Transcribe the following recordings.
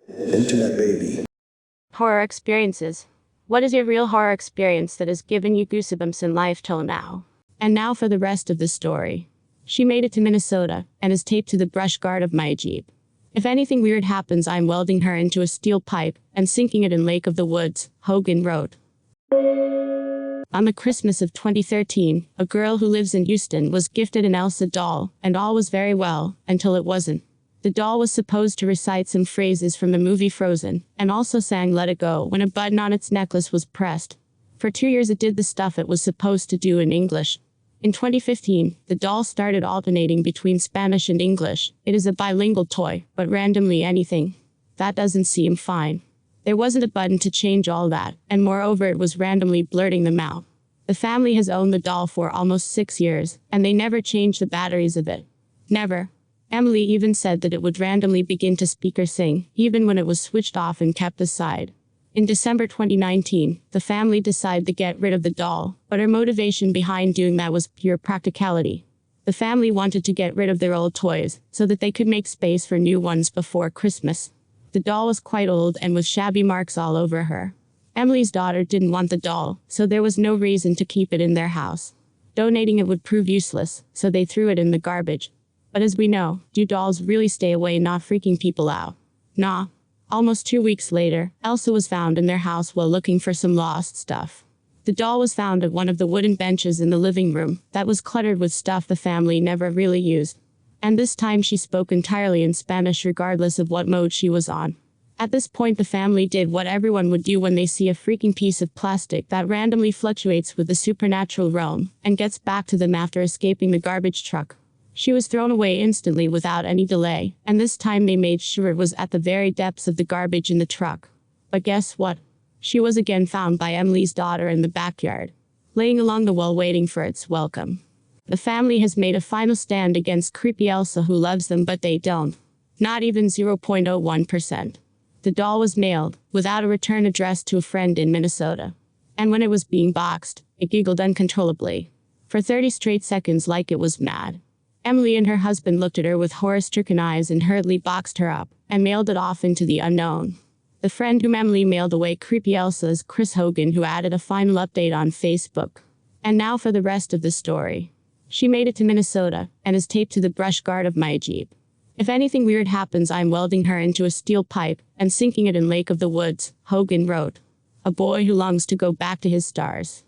Internet baby. Horror experiences. What is your real horror experience that has given you goosebumps in life till now? And now for the rest of the story. She made it to Minnesota and is taped to the brush guard of my Jeep. If anything weird happens, I'm welding her into a steel pipe and sinking it in Lake of the Woods, Hogan wrote. On the Christmas of 2013, a girl who lives in Houston was gifted an Elsa doll, and all was very well, until it wasn't. The doll was supposed to recite some phrases from the movie Frozen, and also sang Let It Go when a button on its necklace was pressed. For 2 years it did the stuff it was supposed to do in English. In 2015, the doll started alternating between Spanish and English. It is a bilingual toy, but randomly anything. That doesn't seem fine. There wasn't a button to change all that, and moreover it was randomly blurting them out. The family has owned the doll for almost 6 years, and they never changed the batteries of it. Never. Emily even said that it would randomly begin to speak or sing, even when it was switched off and kept aside. In December 2019, the family decided to get rid of the doll, but her motivation behind doing that was pure practicality. The family wanted to get rid of their old toys, so that they could make space for new ones before Christmas. The doll was quite old and with shabby marks all over her. Emily's daughter didn't want the doll, so there was no reason to keep it in their house. Donating it would prove useless, so they threw it in the garbage. But as we know, do dolls really stay away, not freaking people out? Nah. Almost 2 weeks later, Elsa was found in their house while looking for some lost stuff. The doll was found at one of the wooden benches in the living room that was cluttered with stuff the family never really used. And this time she spoke entirely in Spanish regardless of what mode she was on. At this point the family did what everyone would do when they see a freaking piece of plastic that randomly fluctuates with the supernatural realm and gets back to them after escaping the garbage truck. She was thrown away instantly without any delay, and this time they made sure it was at the very depths of the garbage in the truck. But guess what? She was again found by Emily's daughter in the backyard, laying along the wall waiting for its welcome. The family has made a final stand against creepy Elsa who loves them but they don't. Not even 0.01%. The doll was mailed, without a return address, to a friend in Minnesota. And when it was being boxed, it giggled uncontrollably. For 30 straight seconds like it was mad. Emily and her husband looked at her with horror-stricken eyes and hurriedly boxed her up, and mailed it off into the unknown. The friend whom Emily mailed away creepy Elsa is Chris Hogan, who added a final update on Facebook. And now for the rest of the story. She made it to Minnesota, and is taped to the brush guard of my Jeep. If anything weird happens, I'm welding her into a steel pipe and sinking it in Lake of the Woods, Hogan wrote. A boy who longs to go back to his stars.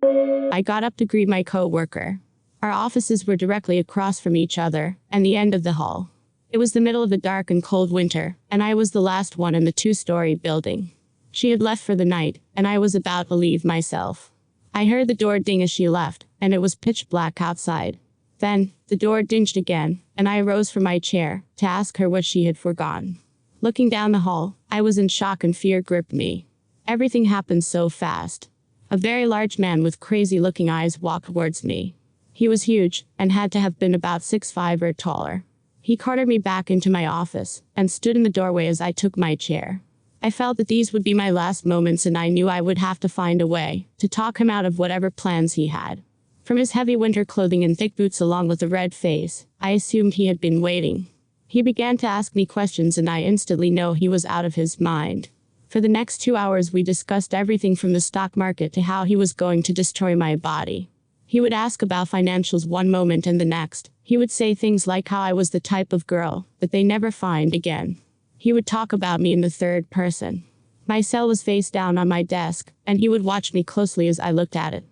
I got up to greet my co-worker. Our offices were directly across from each other, and the end of the hall. It was the middle of the dark and cold winter, and I was the last one in the 2-story building. She had left for the night, and I was about to leave myself. I heard the door ding as she left, and it was pitch black outside. Then, the door dinged again, and I rose from my chair to ask her what she had forgotten. Looking down the hall, I was in shock and fear gripped me. Everything happened so fast. A very large man with crazy-looking eyes walked towards me. He was huge, and had to have been about 6'5" or taller. He carted me back into my office, and stood in the doorway as I took my chair. I felt that these would be my last moments, and I knew I would have to find a way to talk him out of whatever plans he had. From his heavy winter clothing and thick boots along with a red face, I assumed he had been waiting. He began to ask me questions, and I instantly knew he was out of his mind. For the next 2 hours we discussed everything from the stock market to how he was going to destroy my body. He would ask about financials one moment, and the next, he would say things like how I was the type of girl that they never find again. He would talk about me in the third person. My cell was face down on my desk, and he would watch me closely as I looked at it.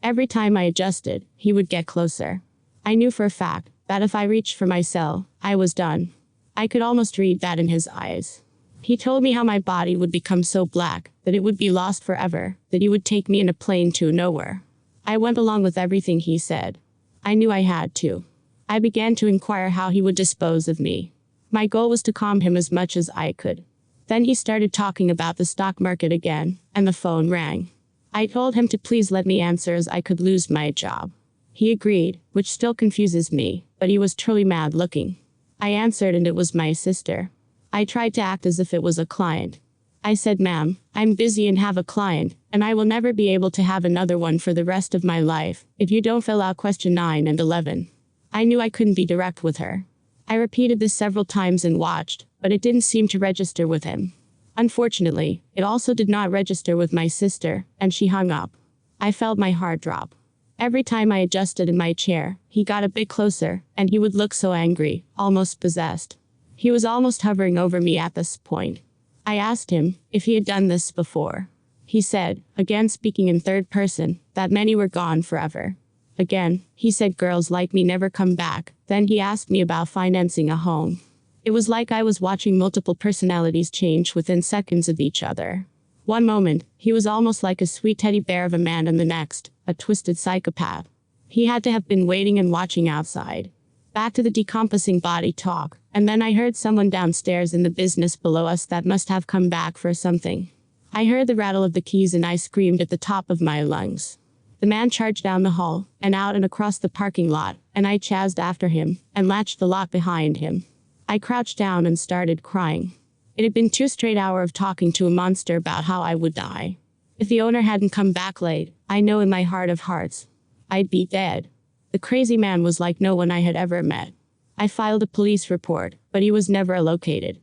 Every time I adjusted, he would get closer. I knew for a fact that if I reached for my cell, I was done. I could almost read that in his eyes. He told me how my body would become so black that it would be lost forever, that he would take me in a plane to nowhere. I went along with everything he said. I knew I had to. I began to inquire how he would dispose of me. My goal was to calm him as much as I could. Then he started talking about the stock market again, and the phone rang. I told him to please let me answer as I could lose my job. He agreed, which still confuses me, but he was truly mad looking. I answered, and it was my sister. I tried to act as if it was a client. I said, "Ma'am, I'm busy and have a client, and I will never be able to have another one for the rest of my life if you don't fill out question 9 and 11. I knew I couldn't be direct with her. I repeated this several times and watched, but it didn't seem to register with him. Unfortunately, it also did not register with my sister, and she hung up. I felt my heart drop. Every time I adjusted in my chair, he got a bit closer, and he would look so angry, almost possessed. He was almost hovering over me at this point. I asked him if he had done this before. He said, again speaking in third person, that many were gone forever. Again, he said girls like me never come back. Then he asked me about financing a home. It was like I was watching multiple personalities change within seconds of each other. One moment, he was almost like a sweet teddy bear of a man, and the next, a twisted psychopath. He had to have been waiting and watching outside. Back to the decomposing body talk, and then I heard someone downstairs in the business below us that must have come back for something. I heard the rattle of the keys and I screamed at the top of my lungs. The man charged down the hall, and out and across the parking lot, and I chased after him, and latched the lock behind him. I crouched down and started crying. It had been 2 straight hours of talking to a monster about how I would die. If the owner hadn't come back late, I know in my heart of hearts, I'd be dead. The crazy man was like no one I had ever met. I filed a police report, but he was never located.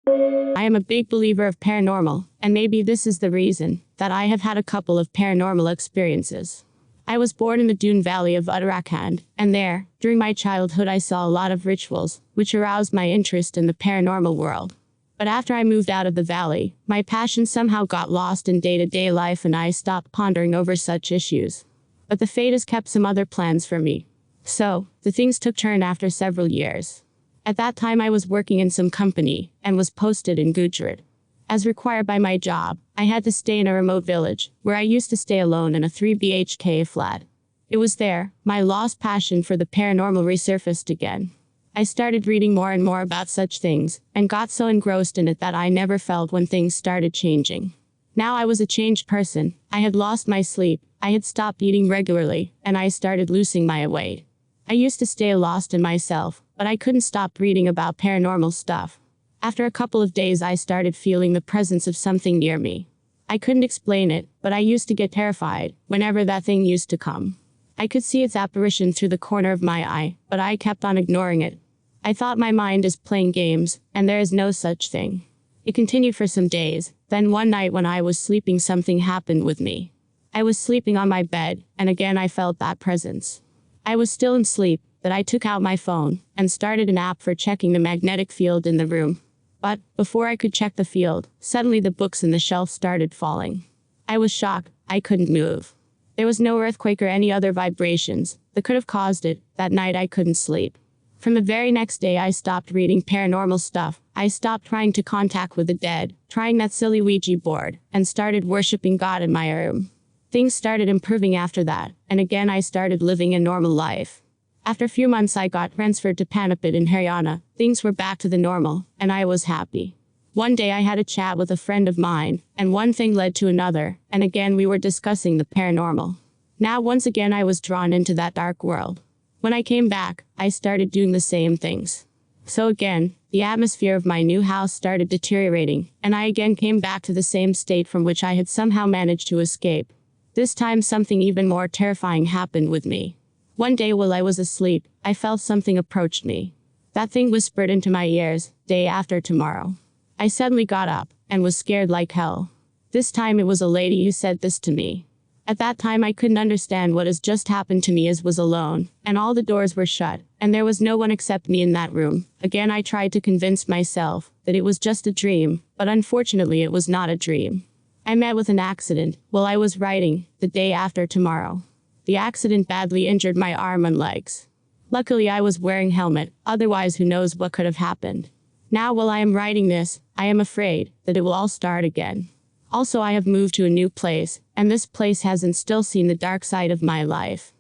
I am a big believer of paranormal, and maybe this is the reason that I have had a couple of paranormal experiences. I was born in the Dune Valley of Uttarakhand, and there, during my childhood I saw a lot of rituals, which aroused my interest in the paranormal world. But after I moved out of the valley, my passion somehow got lost in day-to-day life and I stopped pondering over such issues. But the fate has kept some other plans for me. So, the things took turn after several years. At that time I was working in some company, and was posted in Gujarat. As required by my job, I had to stay in a remote village, where I used to stay alone in a 3 BHK flat. It was there, my lost passion for the paranormal resurfaced again. I started reading more and more about such things, and got so engrossed in it that I never felt when things started changing. Now I was a changed person. I had lost my sleep, I had stopped eating regularly, and I started losing my weight. I used to stay lost in myself, but I couldn't stop reading about paranormal stuff. After a couple of days I started feeling the presence of something near me. I couldn't explain it, but I used to get terrified whenever that thing used to come. I could see its apparition through the corner of my eye, but I kept on ignoring it. I thought my mind is playing games, and there is no such thing. It continued for some days, then one night when I was sleeping something happened with me. I was sleeping on my bed, and again I felt that presence. I was still in sleep, but I took out my phone, and started an app for checking the magnetic field in the room. But, before I could check the field, suddenly the books in the shelf started falling. I was shocked, I couldn't move. There was no earthquake or any other vibrations that could have caused it. That night I couldn't sleep. From the very next day I stopped reading paranormal stuff. I stopped trying to contact with the dead, trying that silly Ouija board, and started worshipping God in my room. Things started improving after that, and again I started living a normal life. After a few months I got transferred to Paniput in Haryana. Things were back to the normal, and I was happy. One day I had a chat with a friend of mine, and one thing led to another, and again we were discussing the paranormal. Now once again I was drawn into that dark world. When I came back, I started doing the same things. So again, the atmosphere of my new house started deteriorating, and I again came back to the same state from which I had somehow managed to escape. This time something even more terrifying happened with me. One day while I was asleep, I felt something approached me. That thing whispered into my ears, "Day after tomorrow." I suddenly got up, and was scared like hell. This time it was a lady who said this to me. At that time I couldn't understand what has just happened to me, as was alone, and all the doors were shut, and there was no one except me in that room. Again I tried to convince myself that it was just a dream, but unfortunately it was not a dream. I met with an accident while I was writing, "The Day After Tomorrow." The accident badly injured my arm and legs. Luckily I was wearing helmet, otherwise who knows what could have happened. Now while I am writing this, I am afraid that it will all start again. Also I have moved to a new place, and this place hasn't still seen the dark side of my life.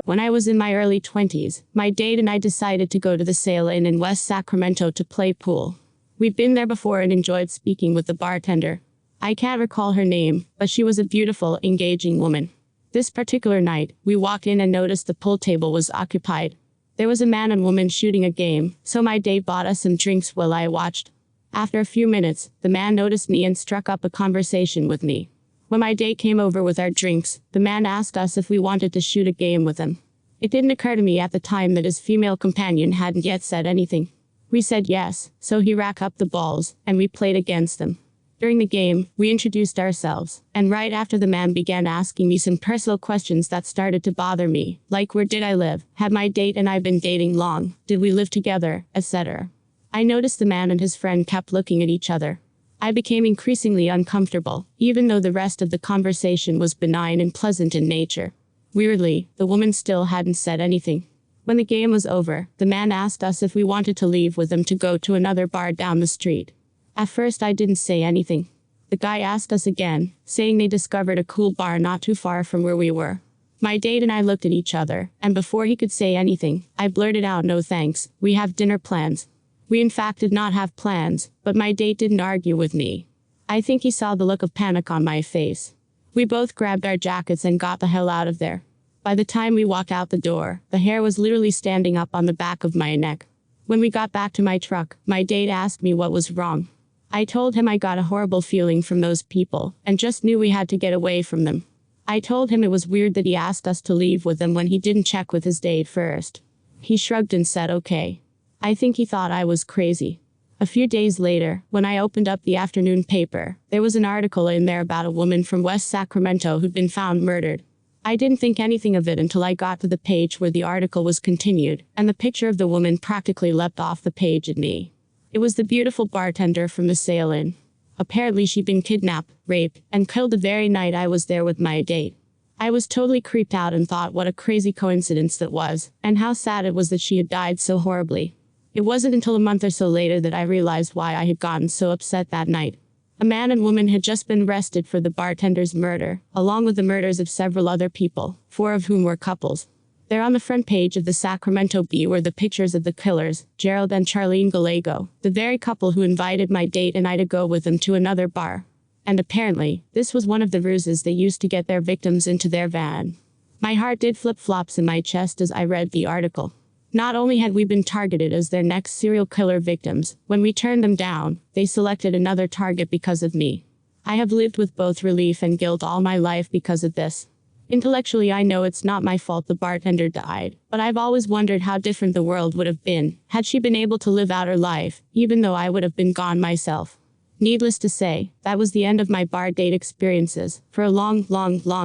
When I was in my early 20s, my date and I decided to go to the Sail Inn in West Sacramento to play pool. We'd been there before and enjoyed speaking with the bartender. I can't recall her name, but she was a beautiful, engaging woman. This particular night, we walked in and noticed the pool table was occupied. There was a man and woman shooting a game, so my date bought us some drinks while I watched. After a few minutes, the man noticed me and struck up a conversation with me. When my date came over with our drinks, the man asked us if we wanted to shoot a game with him. It didn't occur to me at the time that his female companion hadn't yet said anything. We said yes, so he racked up the balls, and we played against them. During the game, we introduced ourselves, and right after the man began asking me some personal questions that started to bother me, like where did I live, had my date and I been dating long, did we live together, etc. I noticed the man and his friend kept looking at each other. I became increasingly uncomfortable, even though the rest of the conversation was benign and pleasant in nature. Weirdly, the woman still hadn't said anything. When the game was over, the man asked us if we wanted to leave with him to go to another bar down the street. At first I didn't say anything. The guy asked us again, saying they discovered a cool bar not too far from where we were. My date and I looked at each other, and before he could say anything, I blurted out, "No thanks, we have dinner plans." We in fact did not have plans, but my date didn't argue with me. I think he saw the look of panic on my face. We both grabbed our jackets and got the hell out of there. By the time we walked out the door, the hair was literally standing up on the back of my neck. When we got back to my truck, my date asked me what was wrong. I told him I got a horrible feeling from those people, and just knew we had to get away from them. I told him it was weird that he asked us to leave with him when he didn't check with his date first. He shrugged and said okay. I think he thought I was crazy. A few days later, when I opened up the afternoon paper, there was an article in there about a woman from West Sacramento who'd been found murdered. I didn't think anything of it until I got to the page where the article was continued, and the picture of the woman practically leapt off the page at me. It was the beautiful bartender from the sail-in. Apparently she'd been kidnapped, raped, and killed the very night I was there with my date. I was totally creeped out and thought what a crazy coincidence that was, and how sad it was that she had died so horribly. It wasn't until a month or so later that I realized why I had gotten so upset that night. A man and woman had just been arrested for the bartender's murder, along with the murders of several other people, 4 of whom were couples. There on the front page of the Sacramento Bee were the pictures of the killers, Gerald and Charlene Gallego, the very couple who invited my date and I to go with them to another bar. And apparently, this was one of the ruses they used to get their victims into their van. My heart did flip-flops in my chest as I read the article. Not only had we been targeted as their next serial killer victims, when we turned them down, they selected another target because of me. I have lived with both relief and guilt all my life because of this. Intellectually, I know it's not my fault the bartender died, but I've always wondered how different the world would have been had she been able to live out her life, even though I would have been gone myself. Needless to say, that was the end of my bar date experiences, for a long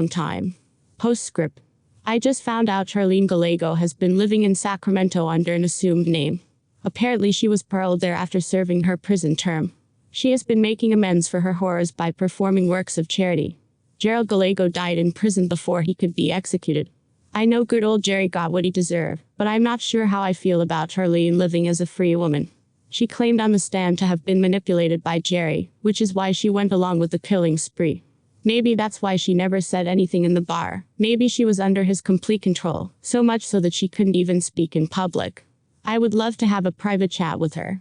time. Postscript. I just found out Charlene Gallego has been living in Sacramento under an assumed name. Apparently she was paroled there after serving her prison term. She has been making amends for her horrors by performing works of charity. Gerald Gallego died in prison before he could be executed. I know good old Jerry got what he deserved, but I'm not sure how I feel about Charlene living as a free woman. She claimed on the stand to have been manipulated by Jerry, which is why she went along with the killing spree. Maybe that's why she never said anything in the bar. Maybe she was under his complete control, so much so that she couldn't even speak in public. I would love to have a private chat with her.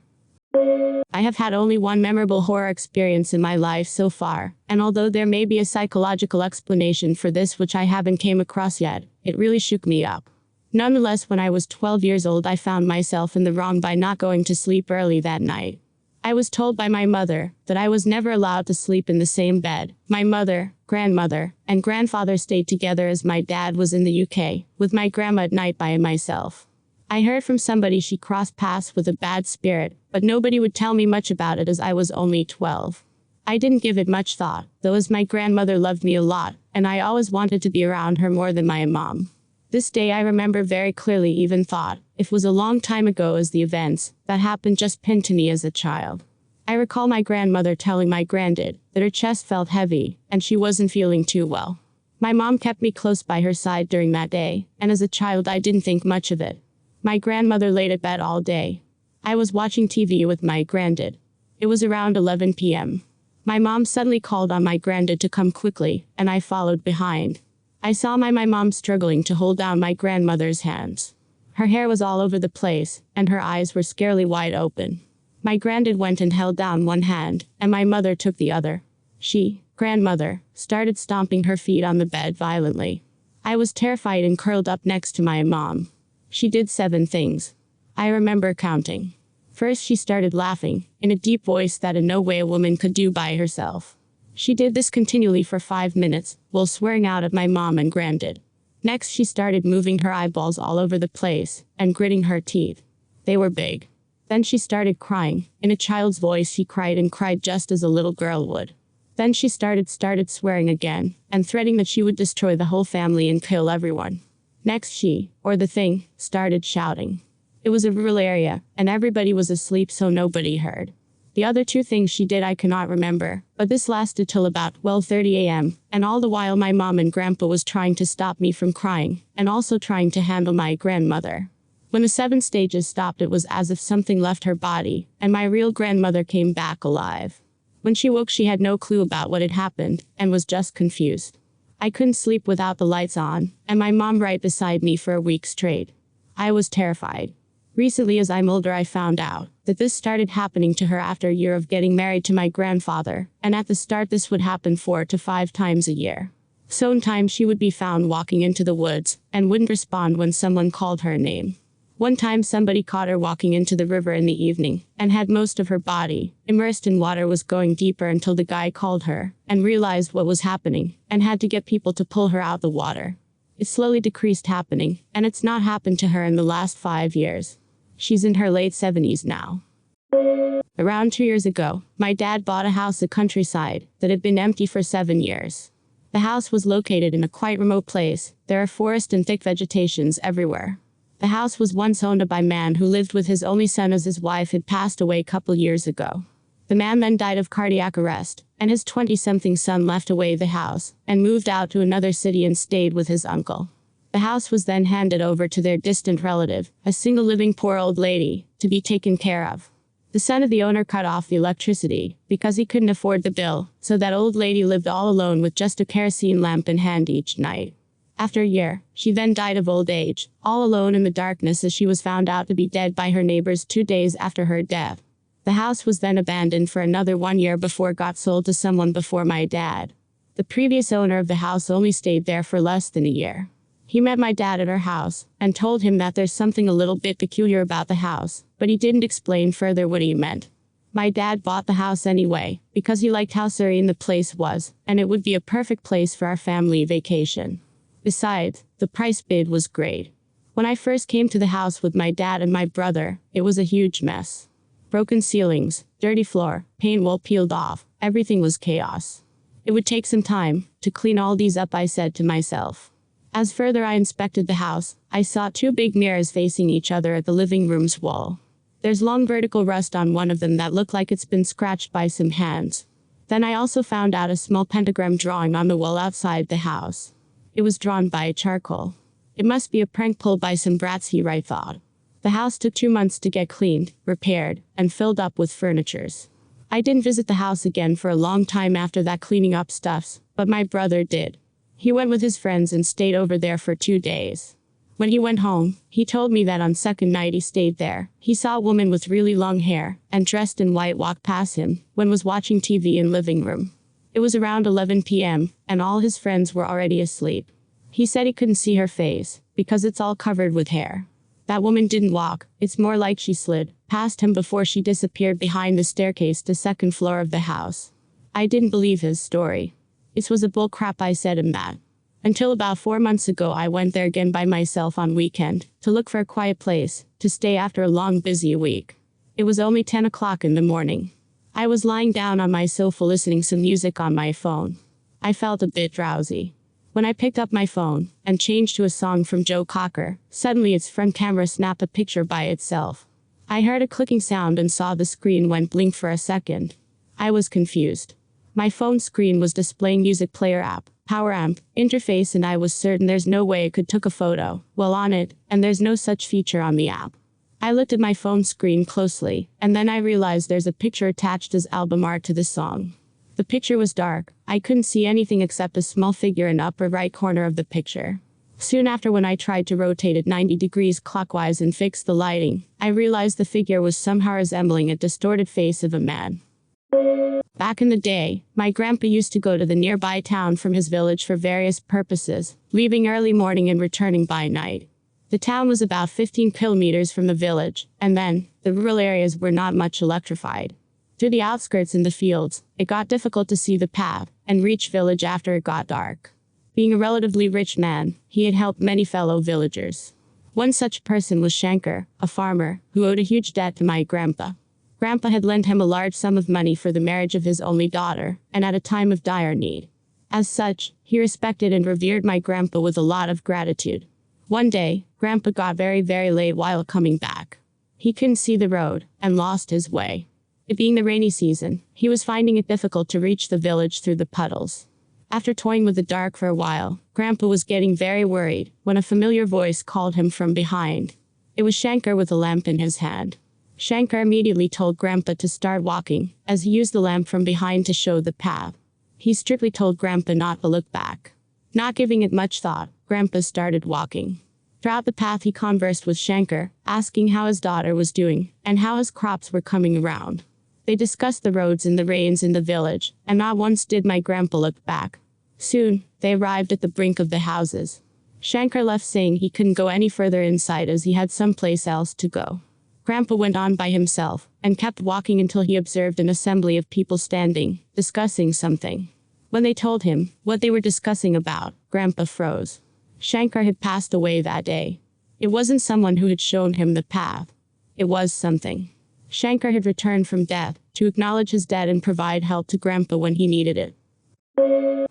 I have had only one memorable horror experience in my life so far, and although there may be a psychological explanation for this which I haven't came across yet, it really shook me up. Nonetheless, when I was 12 years old, I found myself in the wrong by not going to sleep early that night. I was told by my mother that I was never allowed to sleep in the same bed. My mother, grandmother, and grandfather stayed together as my dad was in the UK, with my grandma at night by myself. I heard from somebody she crossed paths with a bad spirit, but nobody would tell me much about it as I was only 12. I didn't give it much thought, though, as my grandmother loved me a lot, and I always wanted to be around her more than my mom. This day I remember very clearly, even thought it was a long time ago, as the events that happened just pinned to me as a child. I recall my grandmother telling my granddad that her chest felt heavy, and she wasn't feeling too well. My mom kept me close by her side during that day, and as a child I didn't think much of it. My grandmother laid at bed all day. I was watching TV with my granddad. It was around 11 p.m. My mom suddenly called on my granddad to come quickly, and I followed behind. I saw my mom struggling to hold down my grandmother's hands. Her hair was all over the place, and her eyes were scarily wide open. My granddad went and held down one hand, and my mother took the other. She, grandmother, started stomping her feet on the bed violently. I was terrified and curled up next to my mom. She did 7 things. I remember counting. First, she started laughing, in a deep voice that in no way a woman could do by herself. She did this continually for 5 minutes, while swearing out at my mom and granddad. Next, she started moving her eyeballs all over the place and gritting her teeth. They were big. Then she started crying. In a child's voice, she cried and cried just as a little girl would. Then she started swearing again and threatening that she would destroy the whole family and kill everyone. Next, she, or the thing, started shouting. It was a rural area, and everybody was asleep, so nobody heard. The other two things she did I cannot remember, but this lasted till about 12:30 a.m., and all the while my mom and grandpa was trying to stop me from crying, and also trying to handle my grandmother. When the 7 stages stopped, it was as if something left her body, and my real grandmother came back alive. When she woke, she had no clue about what had happened, and was just confused. I couldn't sleep without the lights on, and my mom right beside me for a week straight. I was terrified. Recently, as I'm older, I found out that this started happening to her after a year of getting married to my grandfather, and at the start this would happen 4 to 5 times a year. Sometimes she would be found walking into the woods, and wouldn't respond when someone called her name. One time somebody caught her walking into the river in the evening, and had most of her body immersed in water, was going deeper until the guy called her, and realized what was happening, and had to get people to pull her out the water. It slowly decreased happening, and it's not happened to her in the last 5 years. She's in her late 70s now. Around 2 years ago, my dad bought a house in the countryside that had been empty for 7 years. The house was located in a quite remote place. There are forest and thick vegetations everywhere. The house was once owned by a man who lived with his only son, as his wife had passed away a couple years ago. The man then died of cardiac arrest, and his 20-something son left away the house and moved out to another city and stayed with his uncle. The house was then handed over to their distant relative, a single living poor old lady, to be taken care of. The son of the owner cut off the electricity because he couldn't afford the bill, so that old lady lived all alone with just a kerosene lamp in hand each night. After a year, she then died of old age, all alone in the darkness, as she was found out to be dead by her neighbors 2 days after her death. The house was then abandoned for another 1 year before it got sold to someone before my dad. The previous owner of the house only stayed there for less than a year. He met my dad at our house and told him that there's something a little bit peculiar about the house, but he didn't explain further what he meant. My dad bought the house anyway because he liked how serene the place was, and it would be a perfect place for our family vacation. Besides, the price bid was great. When I first came to the house with my dad and my brother, it was a huge mess. Broken ceilings, dirty floor, paint wall peeled off, everything was chaos. It would take some time to clean all these up, I said to myself. As further I inspected the house, I saw 2 big mirrors facing each other at the living room's wall. There's long vertical rust on one of them that looked like it's been scratched by some hands. Then I also found out a small pentagram drawing on the wall outside the house. It was drawn by charcoal. It must be a prank pulled by some brats, I thought. The house took 2 months to get cleaned, repaired, and filled up with furnitures. I didn't visit the house again for a long time after that cleaning up stuffs, but my brother did. He went with his friends and stayed over there for 2 days. When he went home, he told me that on second night he stayed there. He saw a woman with really long hair and dressed in white walk past him when was watching TV in living room. It was around 11 p.m., and all his friends were already asleep. He said he couldn't see her face because it's all covered with hair. That woman didn't walk, it's more like she slid past him before she disappeared behind the staircase to the 2nd floor of the house. I didn't believe his story. It was a bull crap, I said him that. Until about 4 months ago, I went there again by myself on weekend to look for a quiet place to stay after a long busy week. It was only 10 o'clock in the morning. I was lying down on my sofa listening some music on my phone. I felt a bit drowsy. When I picked up my phone and changed to a song from Joe Cocker, suddenly its front camera snapped a picture by itself. I heard a clicking sound and saw the screen went blink for a second. I was confused. My phone screen was displaying music player app, power amp, interface, and I was certain there's no way it could took a photo while on it, and there's no such feature on the app. I looked at my phone screen closely, and then I realized there's a picture attached as album art to the song. The picture was dark. I couldn't see anything except a small figure in the upper right corner of the picture. Soon after, when I tried to rotate it 90 degrees clockwise and fix the lighting, I realized the figure was somehow resembling a distorted face of a man. Back in the day, my grandpa used to go to the nearby town from his village for various purposes, leaving early morning and returning by night. The town was about 15 kilometers from the village, and then, the rural areas were not much electrified. Through the outskirts in the fields, it got difficult to see the path and reach village after it got dark. Being a relatively rich man, he had helped many fellow villagers. One such person was Shankar, a farmer, who owed a huge debt to my grandpa. Grandpa had lent him a large sum of money for the marriage of his only daughter, and at a time of dire need. As such, he respected and revered my grandpa with a lot of gratitude. One day, Grandpa got very late while coming back. He couldn't see the road, and lost his way. It being the rainy season, he was finding it difficult to reach the village through the puddles. After toying with the dark for a while, Grandpa was getting very worried when a familiar voice called him from behind. It was Shankar with a lamp in his hand. Shankar immediately told Grandpa to start walking, as he used the lamp from behind to show the path. He strictly told Grandpa not to look back. Not giving it much thought, Grandpa started walking. Throughout the path he conversed with Shankar, asking how his daughter was doing, and how his crops were coming around. They discussed the roads and the rains in the village, and not once did my grandpa look back. Soon, they arrived at the brink of the houses. Shankar left saying he couldn't go any further inside as he had someplace else to go. Grandpa went on by himself, and kept walking until he observed an assembly of people standing, discussing something. When they told him what they were discussing about, Grandpa froze. Shankar had passed away that day. It wasn't someone who had shown him the path. It was something. Shankar had returned from death to acknowledge his debt and provide help to Grandpa when he needed it.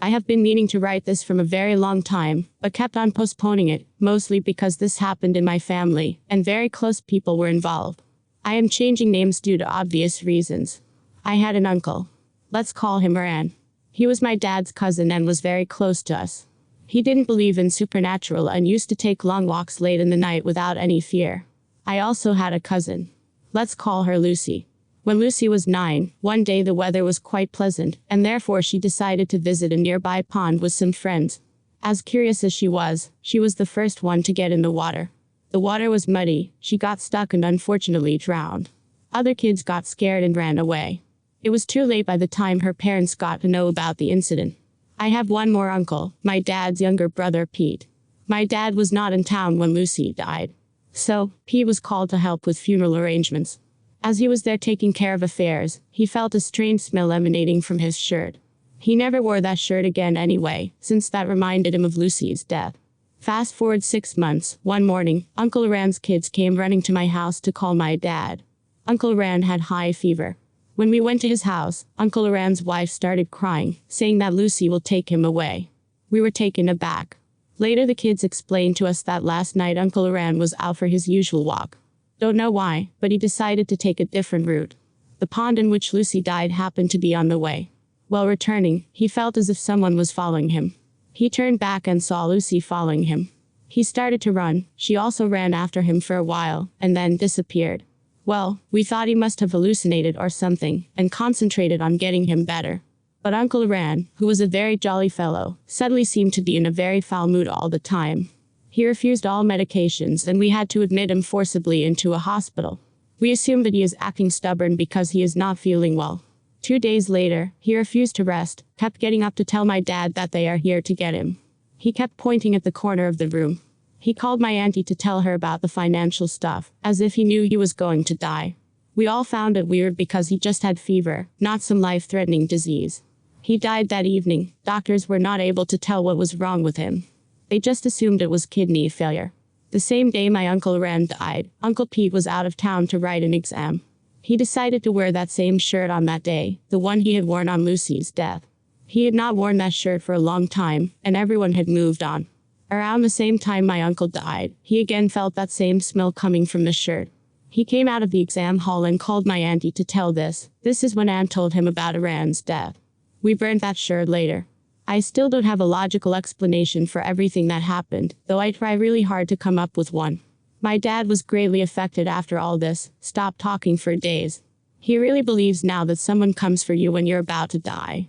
I have been meaning to write this from a very long time, but kept on postponing it, mostly because this happened in my family, and very close people were involved. I am changing names due to obvious reasons. I had an uncle. Let's call him Ran. He was my dad's cousin and was very close to us. He didn't believe in supernatural and used to take long walks late in the night without any fear. I also had a cousin. Let's call her Lucy. When Lucy was 9, one day the weather was quite pleasant, and therefore she decided to visit a nearby pond with some friends. As curious as she was the first one to get in the water. The water was muddy, she got stuck and unfortunately drowned. Other kids got scared and ran away. It was too late by the time her parents got to know about the incident. I have one more uncle, my dad's younger brother Pete. My dad was not in town when Lucy died. So, Pete was called to help with funeral arrangements. As he was there taking care of affairs, he felt a strange smell emanating from his shirt. He never wore that shirt again anyway, since that reminded him of Lucy's death. Fast forward 6 months, one morning, Uncle Ran's kids came running to my house to call my dad. Uncle Ran had high fever. When we went to his house, Uncle Ran's wife started crying, saying that Lucy will take him away. We were taken aback. Later the kids explained to us that last night Uncle Ran was out for his usual walk. Don't know why, but he decided to take a different route. The pond in which Lucy died happened to be on the way. While returning, he felt as if someone was following him. He turned back and saw Lucy following him. He started to run, she also ran after him for a while, and then disappeared. Well, we thought he must have hallucinated or something, and concentrated on getting him better. But Uncle Ran, who was a very jolly fellow, suddenly seemed to be in a very foul mood all the time. He refused all medications and we had to admit him forcibly into a hospital. We assume that he is acting stubborn because he is not feeling well. 2 days later, he refused to rest, kept getting up to tell my dad that they are here to get him. He kept pointing at the corner of the room. He called my auntie to tell her about the financial stuff, as if he knew he was going to die. We all found it weird because he just had fever, not some life-threatening disease. He died that evening. Doctors were not able to tell what was wrong with him. They just assumed it was kidney failure. The same day my Uncle Ran died, Uncle Pete was out of town to write an exam. He decided to wear that same shirt on that day, the one he had worn on Lucy's death. He had not worn that shirt for a long time, and everyone had moved on. Around the same time my uncle died, he again felt that same smell coming from the shirt. He came out of the exam hall and called my auntie to tell this. This is when Aunt told him about Ran's death. We burned that shirt later. I still don't have a logical explanation for everything that happened, though I try really hard to come up with one. My dad was greatly affected after all this, stopped talking for days. He really believes now that someone comes for you when you're about to die.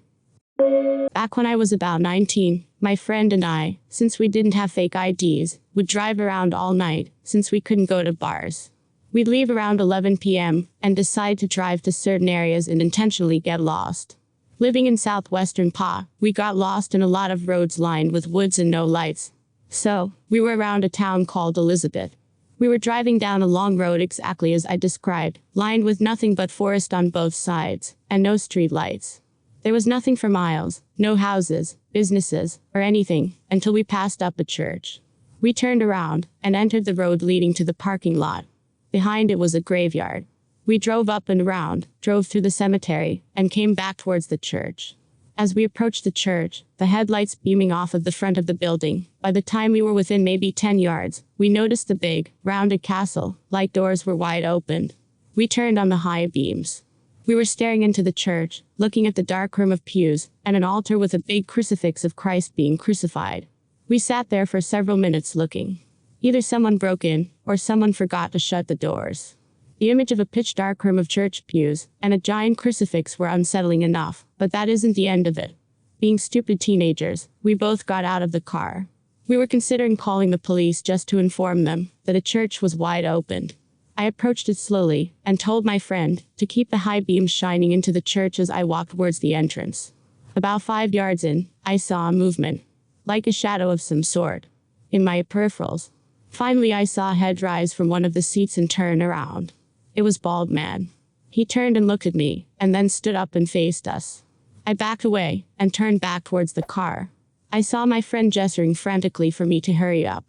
Back when I was about 19, my friend and I, since we didn't have fake IDs, would drive around all night, since we couldn't go to bars. We'd leave around 11 p.m. and decide to drive to certain areas and intentionally get lost. Living in southwestern PA, we got lost in a lot of roads lined with woods and no lights. So, we were around a town called Elizabeth. We were driving down a long road exactly as I described, lined with nothing but forest on both sides, and no street lights. There was nothing for miles, no houses, businesses, or anything, until we passed up a church. We turned around and entered the road leading to the parking lot. Behind it was a graveyard. We drove up and around, drove through the cemetery, and came back towards the church. As we approached the church, the headlights beaming off of the front of the building, by the time we were within maybe 10 yards, we noticed the big, rounded castle, light doors were wide open. We turned on the high beams. We were staring into the church, looking at the dark room of pews, and an altar with a big crucifix of Christ being crucified. We sat there for several minutes looking. Either someone broke in, or someone forgot to shut the doors. The image of a pitch-dark room of church pews and a giant crucifix were unsettling enough, but that isn't the end of it. Being stupid teenagers, we both got out of the car. We were considering calling the police just to inform them that a church was wide open. I approached it slowly and told my friend to keep the high beams shining into the church as I walked towards the entrance. About 5 yards in, I saw a movement, like a shadow of some sort, in my peripherals. Finally, I saw a head rise from one of the seats and turn around. It was Bald Man. He turned and looked at me, and then stood up and faced us. I backed away and turned back towards the car. I saw my friend gesturing frantically for me to hurry up.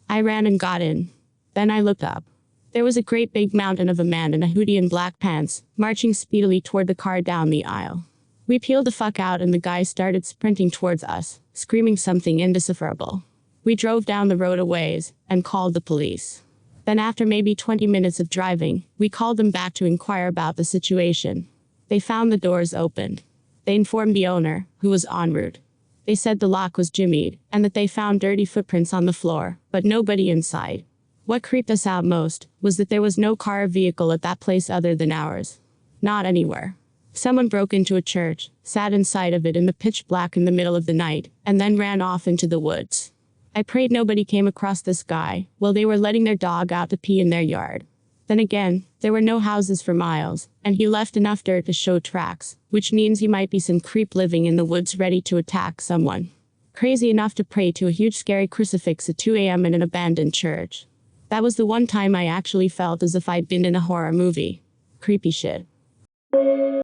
I ran and got in. Then I looked up. There was a great big mountain of a man in a hoodie and black pants, marching speedily toward the car down the aisle. We peeled the fuck out and the guy started sprinting towards us, screaming something indecipherable. We drove down the road a ways and called the police. Then after maybe 20 minutes of driving, we called them back to inquire about the situation. They found the doors opened. They informed the owner, who was en route. They said the lock was jimmied, and that they found dirty footprints on the floor, but nobody inside. What creeped us out most was that there was no car or vehicle at that place other than ours. Not anywhere. Someone broke into a church, sat inside of it in the pitch black in the middle of the night, and then ran off into the woods. I prayed nobody came across this guy while they were letting their dog out to pee in their yard. Then again, there were no houses for miles, and he left enough dirt to show tracks, which means he might be some creep living in the woods ready to attack someone. Crazy enough to pray to a huge scary crucifix at 2 a.m. in an abandoned church. That was the one time I actually felt as if I'd been in a horror movie. Creepy shit.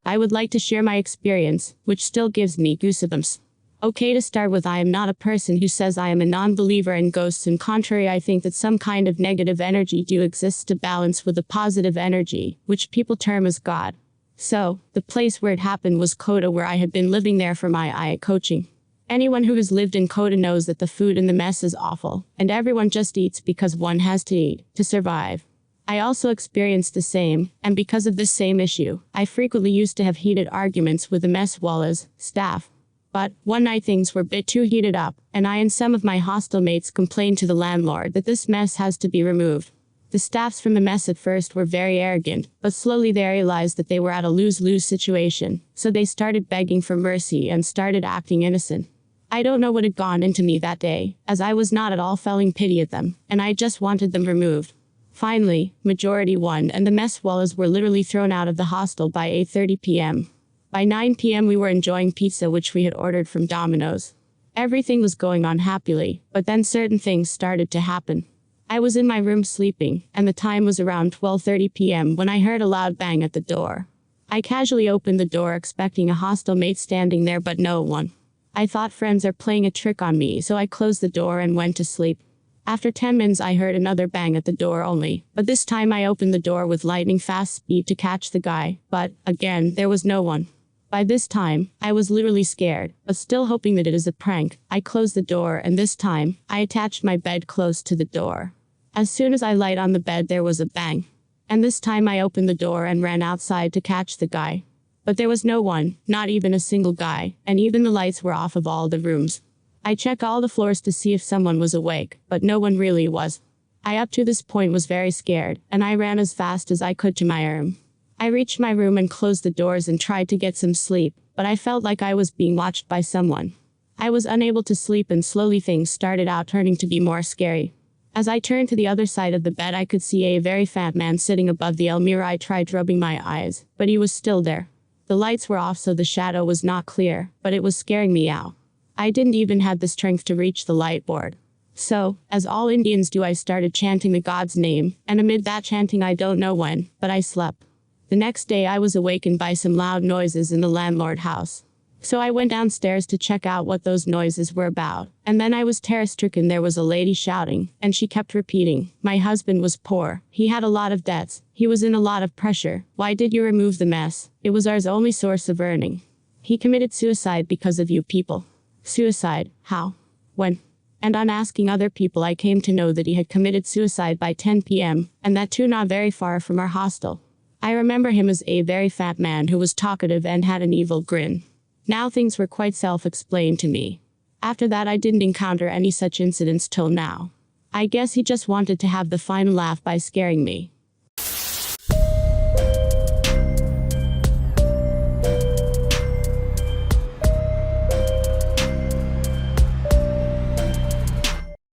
I would like to share my experience, which still gives me goosebumps. Okay, to start with, I am not a person who says I am a non-believer in ghosts. On contrary, I think that some kind of negative energy do exist to balance with a positive energy, which people term as God. So, the place where it happened was Coda, where I had been living there for my IA coaching. Anyone who has lived in Coda knows that the food in the mess is awful, and everyone just eats because one has to eat to survive. I also experienced the same, and because of this same issue, I frequently used to have heated arguments with the mess wallas, staff. But one night things were a bit too heated up, and I and some of my hostel mates complained to the landlord that this mess has to be removed. The staffs from the mess at first were very arrogant, but slowly they realized that they were at a lose-lose situation, so they started begging for mercy and started acting innocent. I don't know what had gone into me that day, as I was not at all feeling pity at them, and I just wanted them removed. Finally, majority won, and the mess wallas were literally thrown out of the hostel by 8:30 p.m. By 9 p.m. we were enjoying pizza which we had ordered from Domino's. Everything was going on happily, but then certain things started to happen. I was in my room sleeping, and the time was around 12:30 p.m. when I heard a loud bang at the door. I casually opened the door expecting a hostel mate standing there, but no one. I thought friends are playing a trick on me, so I closed the door and went to sleep. After 10 minutes I heard another bang at the door only, but this time I opened the door with lightning fast speed to catch the guy, but, again, there was no one. By this time, I was literally scared, but still hoping that it is a prank. I closed the door, and this time, I attached my bed close to the door. As soon as I light on the bed there was a bang. And this time I opened the door and ran outside to catch the guy. But there was no one, not even a single guy, and even the lights were off of all the rooms. I checked all the floors to see if someone was awake, but no one really was. I up to this point was very scared, and I ran as fast as I could to my room. I reached my room and closed the doors and tried to get some sleep, but I felt like I was being watched by someone. I was unable to sleep, and slowly things started out turning to be more scary. As I turned to the other side of the bed I could see a very fat man sitting above the mirror. I tried rubbing my eyes, but he was still there. The lights were off so the shadow was not clear, but it was scaring me out. I didn't even have the strength to reach the light board. So, as all Indians do, I started chanting the god's name, and amid that chanting I don't know when, but I slept. The next day I was awakened by some loud noises in the landlord house. So I went downstairs to check out what those noises were about, and then I was terror-stricken. There was a lady shouting, and she kept repeating, "My husband was poor. He had a lot of debts. He was in a lot of pressure. Why did you remove the mess? It was our only source of earning. He committed suicide because of you people." Suicide? How? When? And on asking other people, I came to know that he had committed suicide by 10 p.m., and that too not very far from our hostel. I remember him as a very fat man who was talkative and had an evil grin. Now things were quite self-explained to me. After that I didn't encounter any such incidents till now. I guess he just wanted to have the final laugh by scaring me.